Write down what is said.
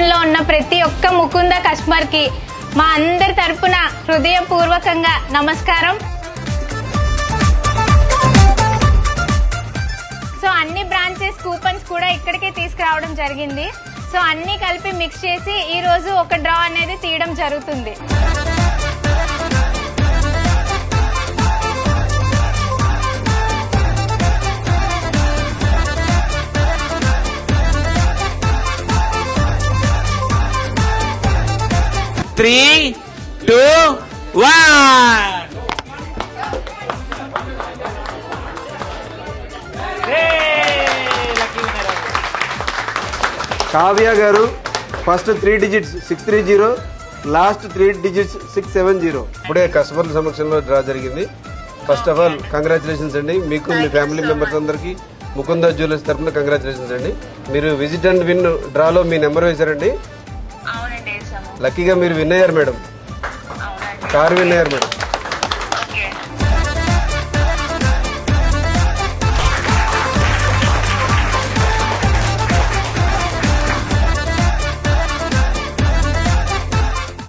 ప్రపంచంలో ఉన్న ప్రతి ఒక్క ముకుంద కస్టమర్ కి మా అందరి తరపున హృదయపూర్వకంగా నమస్కారం. సో అన్ని బ్రాంచెస్ కూపన్స్ కూడా ఇక్కడికే తీసుకురావడం జరిగింది. సో అన్ని కలిపి మిక్స్ చేసి ఈ రోజు ఒక డ్రా అనేది తీయడం జరుగుతుంది. Three, two, one. కావ్య గారు ఫస్ట్ 3 డిజిట్స్ 630, లాస్ట్ 3 డిజిట్స్ 670. ఇప్పుడే కస్టమర్ల సమక్షంలో డ్రా జరిగింది. ఫస్ట్ ఆఫ్ ఆల్ కంగ్రాచులేషన్స్ అండి మీకు, మీ ఫ్యామిలీ మెంబర్స్ అందరికీ ముకుంద జ్యువెలర్స్ తరఫున కంగ్రాచులేషన్స్ అండి. మీరు విజిట్ అండ్ విన్ డ్రాలో మీ నెంబర్ వేశారండి. లక్కీగా మీరు విన్ అయ్యారు మేడం, కారు విన్ అయ్యారు మేడం.